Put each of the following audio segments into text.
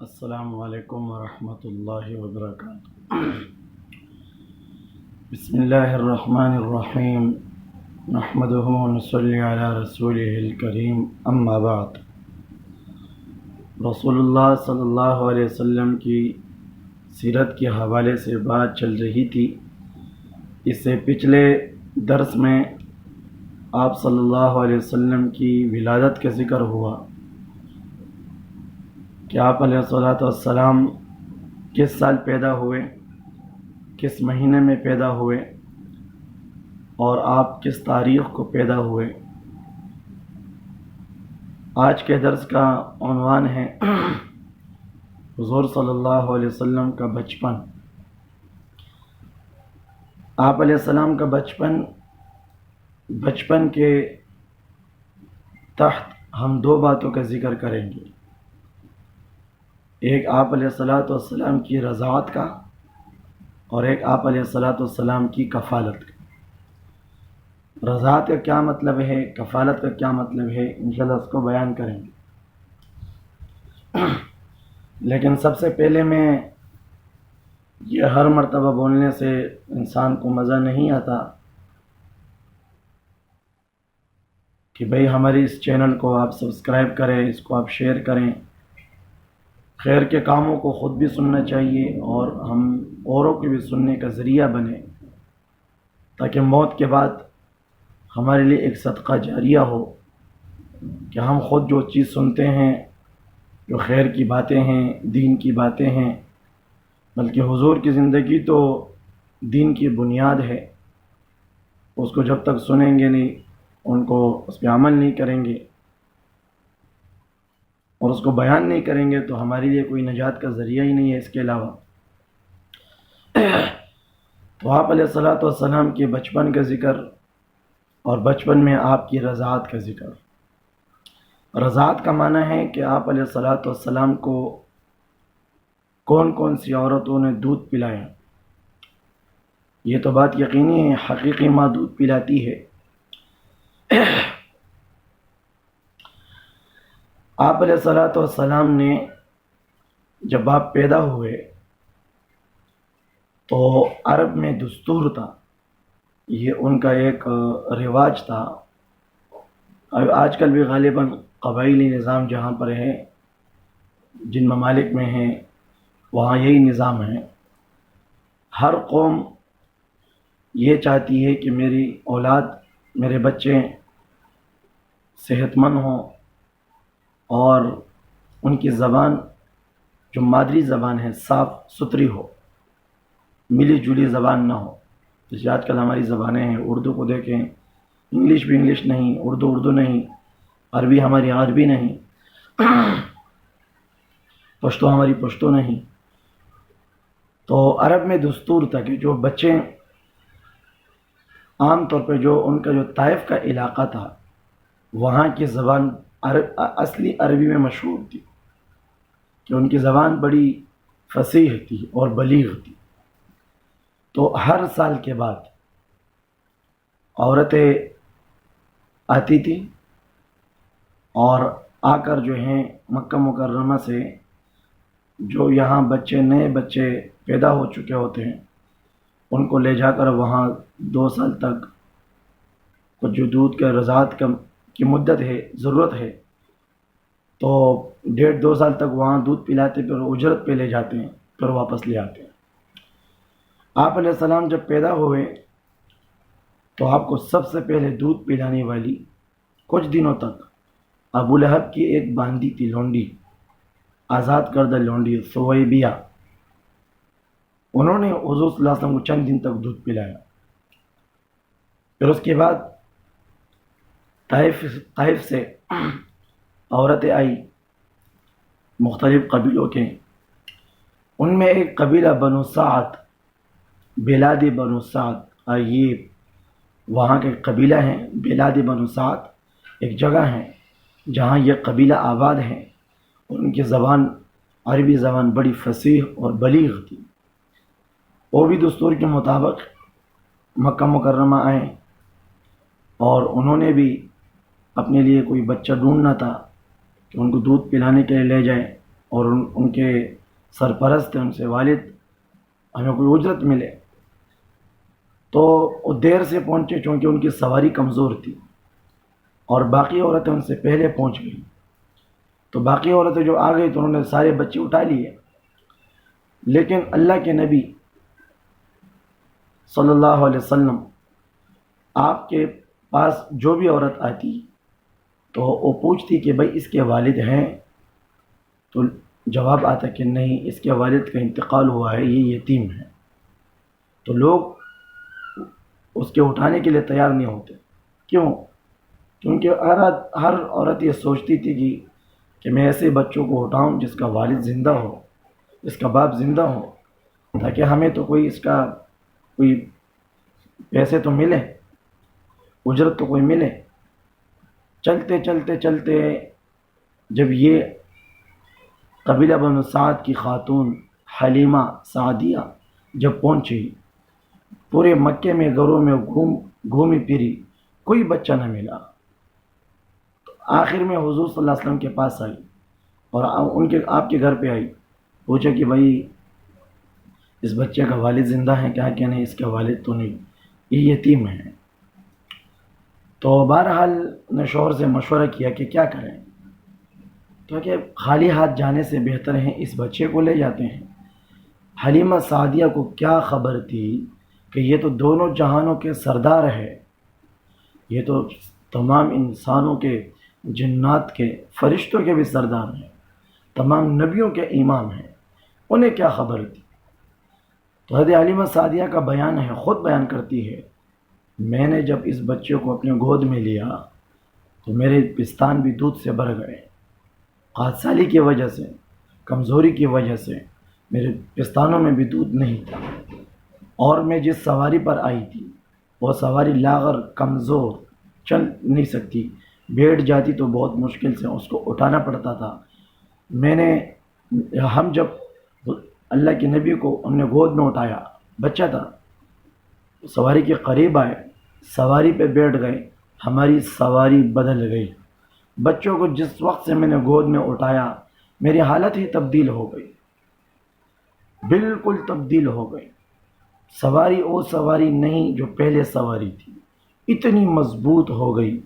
السلام علیکم ورحمۃ اللہ وبرکاتہ۔ بسم اللہ الرحمن الرحیم، نحمدہ ونصلی علی رسولہ الکریم، اما بعد۔ رسول اللہ صلی اللہ علیہ وسلم کی سیرت کے حوالے سے بات چل رہی تھی۔ اس سے پچھلے درس میں آپ صلی اللہ علیہ وسلم کی ولادت کا ذکر ہوا کہ آپ علیہ الصلوۃ والسلام کس سال پیدا ہوئے، کس مہینے میں پیدا ہوئے اور آپ کس تاریخ کو پیدا ہوئے۔ آج کے درس کا عنوان ہے حضور صلی اللہ علیہ وسلم کا بچپن۔ آپ علیہ السلام کا بچپن کے تحت ہم دو باتوں کا ذکر کریں گے، ایک آپ علیہ الصلوۃ والسلام کی رضاعت کا اور ایک آپ علیہ الصلوۃ والسلام کی کفالت کا۔ رضاعت کا کیا مطلب ہے، کفالت کا کیا مطلب ہے، انشاءاللہ اس کو بیان کریں گے۔ لیکن سب سے پہلے میں یہ ہر مرتبہ بولنے سے انسان کو مزہ نہیں آتا کہ بھئی ہمارے اس چینل کو آپ سبسکرائب کریں، اس کو آپ شیئر کریں۔ خیر کے کاموں کو خود بھی سننا چاہیے اور ہم اوروں کے بھی سننے کا ذریعہ بنے، تاکہ موت کے بعد ہمارے لیے ایک صدقہ جاریہ ہو کہ ہم خود جو چیز سنتے ہیں، جو خیر کی باتیں ہیں، دین کی باتیں ہیں، بلکہ حضور کی زندگی تو دین کی بنیاد ہے، اس کو جب تک سنیں گے نہیں، ان کو اس پہ عمل نہیں کریں گے اور اس کو بیان نہیں کریں گے تو ہمارے لیے کوئی نجات کا ذریعہ ہی نہیں ہے اس کے علاوہ۔ تو آپ علیہ الصلوۃ والسلام کے بچپن کا ذکر اور بچپن میں آپ کی رضاعت کا ذکر۔ رضاعت کا معنی ہے کہ آپ علیہ الصلوۃ والسلام کو کون کون سی عورتوں نے دودھ پلایا۔ یہ تو بات یقینی ہے، حقیقی ماں دودھ پلاتی ہے۔ آپ علیہ الصلوۃ والسلام نے جب آپ پیدا ہوئے تو عرب میں دستور تھا، یہ ان کا ایک رواج تھا۔ آج کل بھی غالباً قبائلی نظام جہاں پر ہے، جن ممالک میں ہیں وہاں یہی نظام ہے۔ ہر قوم یہ چاہتی ہے کہ میری اولاد، میرے بچے صحت مند ہوں اور ان کی زبان جو مادری زبان ہے صاف ستھری ہو، ملی جلی زبان نہ ہو۔ جیسے آج کل ہماری زبانیں ہیں، اردو کو دیکھیں، انگلش بھی انگلش نہیں، اردو نہیں، عربی ہماری عربی نہیں، پشتو ہماری پشتو نہیں۔ تو عرب میں دستور تھا کہ جو بچے عام طور پہ جو ان کا جو طائف کا علاقہ تھا وہاں کی زبان اصلی عربی میں مشہور تھی کہ ان کی زبان بڑی فصیح تھی اور بلیغ تھی۔ تو ہر سال کے بعد عورتیں آتی تھیں اور آ کر جو ہیں مکہ مکرمہ سے جو یہاں نئے بچے پیدا ہو چکے ہوتے ہیں ان کو لے جا کر وہاں 2 سال تک کچھ جو دودھ کا رضاعت کی مدت ہے، ضرورت ہے، تو 1.5-2 سال تک وہاں دودھ پلاتے، پھر اجرت پہ لے جاتے ہیں، پھر واپس لے آتے ہیں۔ آپ علیہ السلام جب پیدا ہوئے تو آپ کو سب سے پہلے دودھ پلانے والی کچھ دنوں تک ابو لہب کی ایک باندی تھی لونڈی، آزاد کردہ لونڈی ثویبیہ، انہوں نے حضور صلی اللہ علیہ وسلم کو چند دن تک دودھ پلایا۔ پھر اس کے بعد طائف سے عورتیں آئی مختلف قبیلوں کے، ان میں ایک قبیلہ بنو سعد، بلاد بنو سعد، یہ وہاں کے قبیلہ ہیں۔ بلاد بنو سعد ایک جگہ ہے جہاں یہ قبیلہ آباد ہیں اور ان کی زبان عربی زبان بڑی فصیح اور بلیغ تھی۔ وہ بھی دستور کے مطابق مکہ مکرمہ آئے اور انہوں نے بھی اپنے لیے کوئی بچہ ڈھونڈنا تھا کہ ان کو دودھ پلانے کے لیے لے جائیں۔ اور ان کے سرپرست ہیں، ان سے والد، ہمیں کوئی اجرت ملے. تو وہ دیر سے پہنچے چونکہ ان کی سواری کمزور تھی اور باقی عورتیں ان سے پہلے پہنچ گئیں. تو باقی عورتیں جو آ گئی تو انہوں نے سارے بچے اٹھا لیے. لیکن اللہ کے نبی صلی اللہ علیہ وسلم آپ کے پاس جو بھی عورت آتی تو وہ پوچھتی کہ بھائی اس کے والد ہیں؟ تو جواب آتا کہ نہیں، اس کے والد کا انتقال ہوا ہے، یہ یتیم ہے. تو لوگ اس کے اٹھانے کے لیے تیار نہیں ہوتے. کیوں؟ کیونکہ ہر عورت یہ سوچتی تھی کہ میں ایسے بچوں کو اٹھاؤں جس کا والد زندہ ہو، اس کا باپ زندہ ہو، تاکہ ہمیں تو کوئی اس کا کوئی پیسے تو ملے، اجرت تو کوئی ملے. چلتے چلتے چلتے جب یہ قبیلہ بنو سعد کی خاتون حلیمہ سعدیہ جب پہنچی، پورے مکے میں گھروں میں گھومی پھری، کوئی بچہ نہ ملا. تو آخر میں حضور صلی اللہ علیہ وسلم کے پاس آئی اور آپ کے گھر پہ آئی. پوچھا کہ بھائی اس بچے کا والد زندہ ہے؟ کہا کہ نہیں، اس کا والد تو نہیں، یہ یتیم ہے. تو بہرحال نے شوہر سے مشورہ کیا کہ کیا کریں. تو کہ خالی ہاتھ جانے سے بہتر ہے اس بچے کو لے جاتے ہیں. حلیمہ سعدیہ کو کیا خبر تھی کہ یہ تو دونوں جہانوں کے سردار ہے، یہ تو تمام انسانوں کے، جنات کے، فرشتوں کے بھی سردار ہیں، تمام نبیوں کے امام ہیں، انہیں کیا خبر تھی. تو حضرت حلیمہ سعدیہ کا بیان ہے، خود بیان کرتی ہے، میں نے جب اس بچے کو اپنے گود میں لیا تو میرے پستان بھی دودھ سے بھر گئے. قحط کی وجہ سے، کمزوری کی وجہ سے میرے پستانوں میں بھی دودھ نہیں تھا. اور میں جس سواری پر آئی تھی وہ سواری لاغر، کمزور، چل نہیں سکتی، بیٹھ جاتی تو بہت مشکل سے اس کو اٹھانا پڑتا تھا. ہم جب اللہ کے نبی کو ہم نے گود میں اٹھایا، بچہ تھا، سواری کے قریب آئے، سواری پہ بیٹھ گئے، ہماری سواری بدل گئی. بچوں کو جس وقت سے میں نے گود میں اٹھایا میری حالت ہی تبدیل ہو گئی، بالکل تبدیل ہو گئی. سواری وہ سواری نہیں جو پہلے سواری تھی، اتنی مضبوط ہو گئی.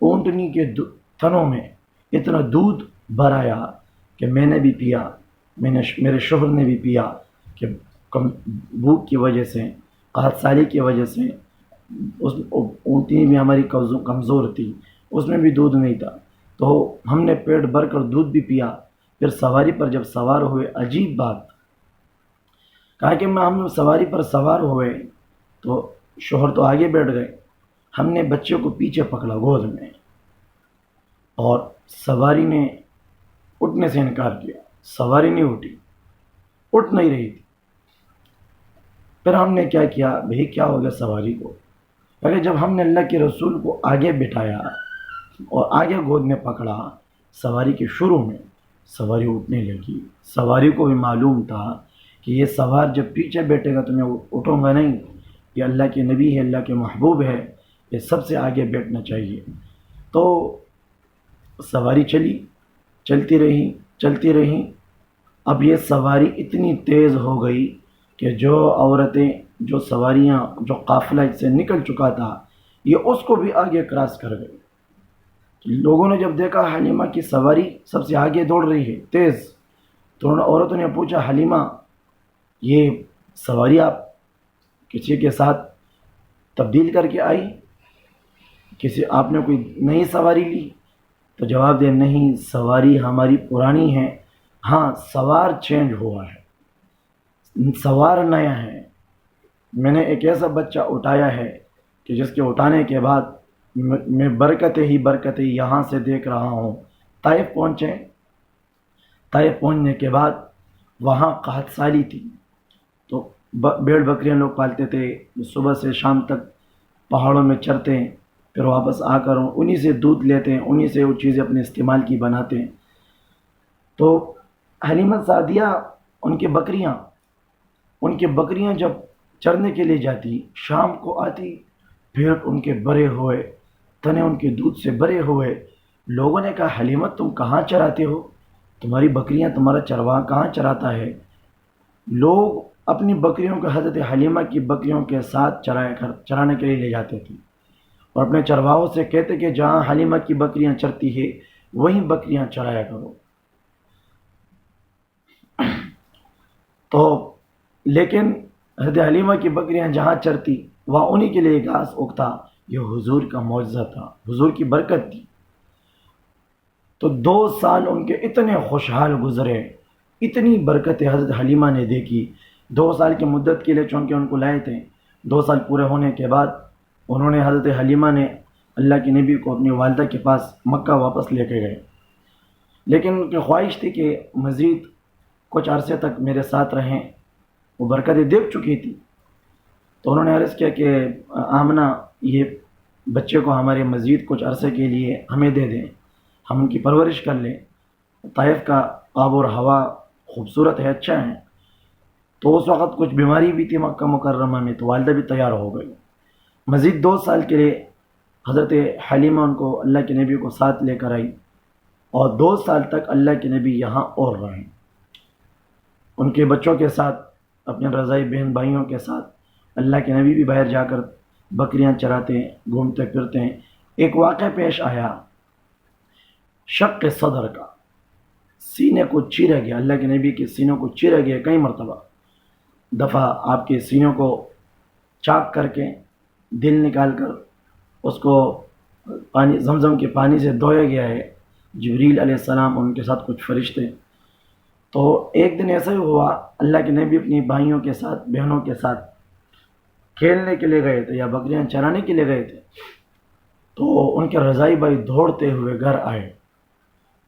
اونٹنی کے تھنوں میں اتنا دودھ بھر آیا کہ میں نے بھی پیا، میرے شوہر نے بھی پیا، کہ بھوک کی وجہ سے، قحط سالی کی وجہ سے اس اونٹنی بھی ہماری کمزور تھی، اس میں بھی دودھ نہیں تھا. تو ہم نے پیٹ بھر کر دودھ بھی پیا. پھر سواری پر جب سوار ہوئے، عجیب بات کہا کہ ہم سواری پر سوار ہوئے تو شوہر تو آگے بیٹھ گئے، ہم نے بچے کو پیچھے پکڑا گود میں اور سواری نے اٹھنے سے انکار کیا. سواری نہیں اٹھی، اٹھ نہیں رہی تھی. پھر ہم نے کیا کیا، بھئی کیا ہو گیا سواری کو؟ کہ جب ہم نے اللہ کے رسول کو آگے بٹھایا اور آگے گود میں پکڑا، سواری کے شروع میں سواری اٹھنے لگی. سواری کو بھی معلوم تھا کہ یہ سوار جب پیچھے بیٹھے گا تو میں اٹھوں گا نہیں، یہ اللہ کے نبی ہے، اللہ کے محبوب ہے، یہ سب سے آگے بیٹھنا چاہیے. تو سواری چلتی رہی. اب یہ سواری اتنی تیز ہو گئی کہ جو عورتیں، جو سواریاں، جو قافلہ اس سے نکل چکا تھا، یہ اس کو بھی آگے کراس کر گئی. لوگوں نے جب دیکھا حلیمہ کی سواری سب سے آگے دوڑ رہی ہے تیز، تو عورتوں نے پوچھا، حلیمہ یہ سواری آپ کسی کے ساتھ تبدیل کر کے آئی؟ آپ نے کوئی نئی سواری لی؟ تو جواب دے، نہیں، سواری ہماری پرانی ہے، ہاں سوار چینج ہوا ہے، سوار نیا ہے. میں نے ایک ایسا بچہ اٹھایا ہے کہ جس کے اٹھانے کے بعد میں برکتیں یہاں سے دیکھ رہا ہوں. طائف پہنچنے کے بعد وہاں قحط سالی تھی، تو بیڑ بکریاں لوگ پالتے تھے، صبح سے شام تک پہاڑوں میں چرتے ہیں، پھر واپس آ کر انہی سے دودھ لیتے ہیں، انہی سے وہ چیزیں اپنے استعمال کی بناتے ہیں. تو حلیمہ سعدیہ ان کی بکریاں جب چرنے کے لیے جاتی، شام کو آتی، پیٹ ان کے بھرے ہوئے، تنے ان کے دودھ سے بھرے ہوئے. لوگوں نے کہا، حلیمہ تم کہاں چراتے ہو؟ تمہاری بکریاں تمہارا چرواہا کہاں چراتا ہے؟ لوگ اپنی بکریوں کو حضرت حلیمہ کی بکریوں کے ساتھ چرانے کے لیے لے جاتے تھے اور اپنے چرواہوں سے کہتے کہ جہاں حلیمہ کی بکریاں چرتی ہے وہیں بکریاں چرایا کرو. تو لیکن حضرت حلیمہ کی بکریاں جہاں چرتی وہاں انہی کے لیے گھاس اگتا. یہ حضور کا معجزہ تھا، حضور کی برکت تھی. تو 2 سال ان کے اتنے خوشحال گزرے، اتنی برکت حضرت حلیمہ نے دیکھی. 2 سال کی مدت کے لیے چونکہ ان کو لائے تھے. 2 سال پورے ہونے کے بعد انہوں نے حضرت حلیمہ نے اللہ کے نبی کو اپنی والدہ کے پاس مکہ واپس لے کے گئے، لیکن ان کی خواہش تھی کہ مزید کچھ عرصے تک میرے ساتھ رہیں. وہ برکتیں دیکھ چکی تھی. تو انہوں نے عرض کیا کہ آمنہ، یہ بچے کو ہمارے مزید کچھ عرصے کے لیے ہمیں دے دیں، ہم ان کی پرورش کر لیں. طائف کا آب اور ہوا خوبصورت ہے، اچھا ہے. تو اس وقت کچھ بیماری بھی تھی مکہ مکرمہ میں، تو والدہ بھی تیار ہو گئی. مزید 2 سال کے لیے حضرت حلیمہ ان کو اللہ کے نبی کو ساتھ لے کر آئی اور 2 سال تک اللہ کے نبی یہاں اور رہیں. ان کے بچوں کے ساتھ، اپنے رضائی بہن بھائیوں کے ساتھ. اللہ کے نبی بھی باہر جا کر بکریاں چراتے ہیں، گھومتے پھرتے ہیں. ایک واقعہ پیش آیا شق صدر کا، سینے کو چیرا گیا. اللہ کے نبی کے سینوں کو چیرا گیا کئی مرتبہ. دفعہ آپ کے سینوں کو چاک کر کے دل نکال کر اس کو پانی، زمزم کے پانی سے دھویا گیا ہے. جبریل علیہ السلام ان کے ساتھ کچھ فرشتے. تو ایک دن ایسا ہی ہوا، اللہ کے نبی اپنی بھائیوں کے ساتھ، بہنوں کے ساتھ کھیلنے کے لیے گئے تھے یا بکریاں چرانے کے لیے گئے تھے. تو ان کے رضائی بھائی دوڑتے ہوئے گھر آئے.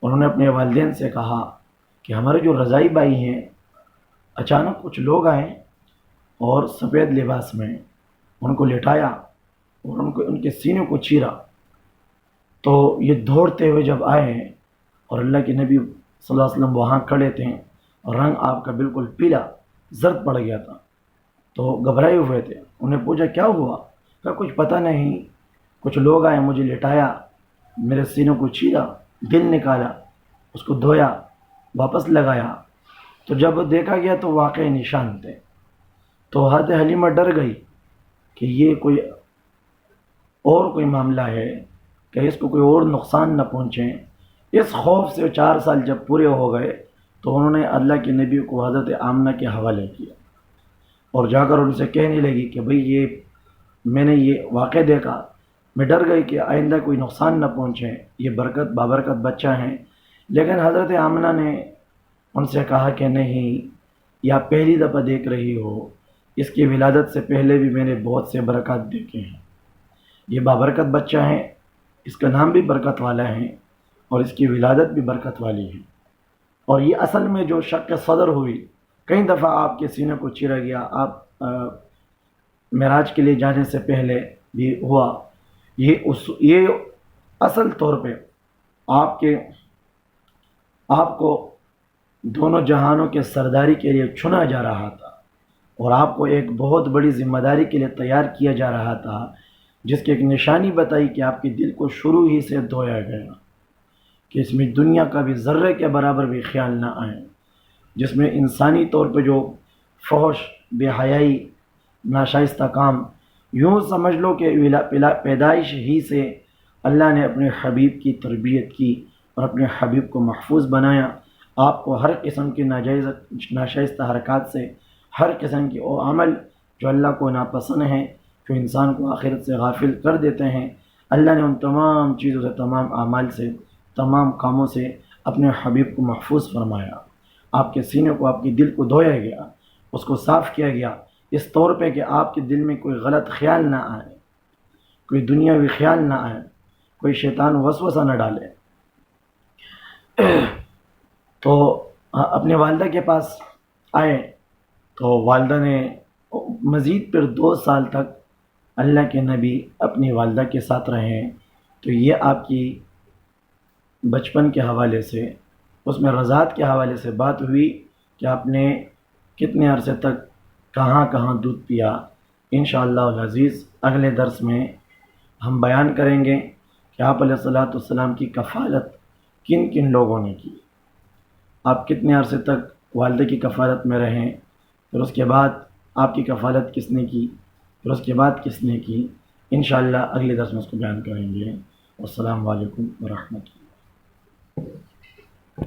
انہوں نے اپنے والدین سے کہا کہ ہمارے جو رضائی بھائی ہیں، اچانک کچھ لوگ آئے اور سفید لباس میں ان کو لٹایا اور ان کے سینے کو چیرا. تو یہ دوڑتے ہوئے جب آئے اور اللہ کے نبی صلی اللہ علیہ وسلم وہاں کھڑے تھے اور رنگ آپ کا بالکل پیلا زرد پڑ گیا تھا، تو گھبرائے ہوئے تھے. انہیں پوچھا کیا ہوا؟ کہا کچھ پتہ نہیں، کچھ لوگ آئے، مجھے لٹایا، میرے سینوں کو چیرا، دل نکالا، اس کو دھویا، واپس لگایا. تو جب دیکھا گیا تو واقعی نشان تھے. تو حضرت حلیمہ ڈر گئی کہ یہ کوئی معاملہ ہے کہ اس کو کوئی اور نقصان نہ پہنچے. اس خوف سے 4 سال جب پورے ہو گئے تو انہوں نے اللہ کے نبی کو حضرت آمنہ کے حوالے کیا اور جا کر ان سے کہنے لگی کہ بھئی میں نے یہ واقع دیکھا، میں ڈر گئی کہ آئندہ کوئی نقصان نہ پہنچے، یہ بابرکت بچہ ہیں. لیکن حضرت آمنہ نے ان سے کہا کہ نہیں، یہ آپ پہلی دفعہ دیکھ رہی ہو، اس کی ولادت سے پہلے بھی میں نے بہت سے برکات دیکھے ہیں. یہ بابرکت بچہ ہے، اس کا نام بھی برکت والا ہے اور اس کی ولادت بھی برکت والی ہے. اور یہ اصل میں جو شق صدر ہوئی، کئی دفعہ آپ کے سینے کو چیرا گیا، آپ معراج کے لیے جانے سے پہلے بھی ہوا. یہ اصل طور پہ آپ کو دونوں جہانوں کے سرداری کے لیے چنا جا رہا تھا اور آپ کو ایک بہت بڑی ذمہ داری کے لیے تیار کیا جا رہا تھا، جس کی ایک نشانی بتائی کہ آپ کے دل کو شروع ہی سے دھویا گیا کہ اس میں دنیا کا بھی ذرے کے برابر بھی خیال نہ آئے، جس میں انسانی طور پہ جو فحش، بے حیائی، ناشائستہ کام، یوں سمجھ لو کہ پیدائش ہی سے اللہ نے اپنے حبیب کی تربیت کی اور اپنے حبیب کو محفوظ بنایا. آپ کو ہر قسم کی ناشائستہ حرکات سے، ہر قسم کی وہ عمل جو اللہ کو ناپسند ہیں، جو انسان کو آخرت سے غافل کر دیتے ہیں، اللہ نے ان تمام چیزوں سے، تمام اعمال سے، تمام کاموں سے اپنے حبیب کو محفوظ فرمایا. آپ کے سینے کو، آپ کے دل کو دھویا گیا، اس کو صاف کیا گیا، اس طور پہ کہ آپ کے دل میں کوئی غلط خیال نہ آئے، کوئی دنیاوی خیال نہ آئے، کوئی شیطان وسوسہ نہ ڈالے. تو اپنے والدہ کے پاس آئے تو والدہ نے مزید پھر 2 سال تک اللہ کے نبی اپنی والدہ کے ساتھ رہے. تو یہ آپ کی بچپن کے حوالے سے، اس میں رضاعت کے حوالے سے بات ہوئی کہ آپ نے کتنے عرصے تک کہاں کہاں دودھ پیا. انشاءاللہ العزیز اگلے درس میں ہم بیان کریں گے کہ آپ علیہ الصلوۃ والسلام کی کفالت کن کن لوگوں نے کی. آپ کتنے عرصے تک والدہ کی کفالت میں رہیں، پھر اس کے بعد آپ کی کفالت کس نے کی، پھر اس کے بعد کس نے کی، انشاءاللہ اگلے درس میں اس کو بیان کریں گے۔ والسلام علیکم ورحمۃ اللہ۔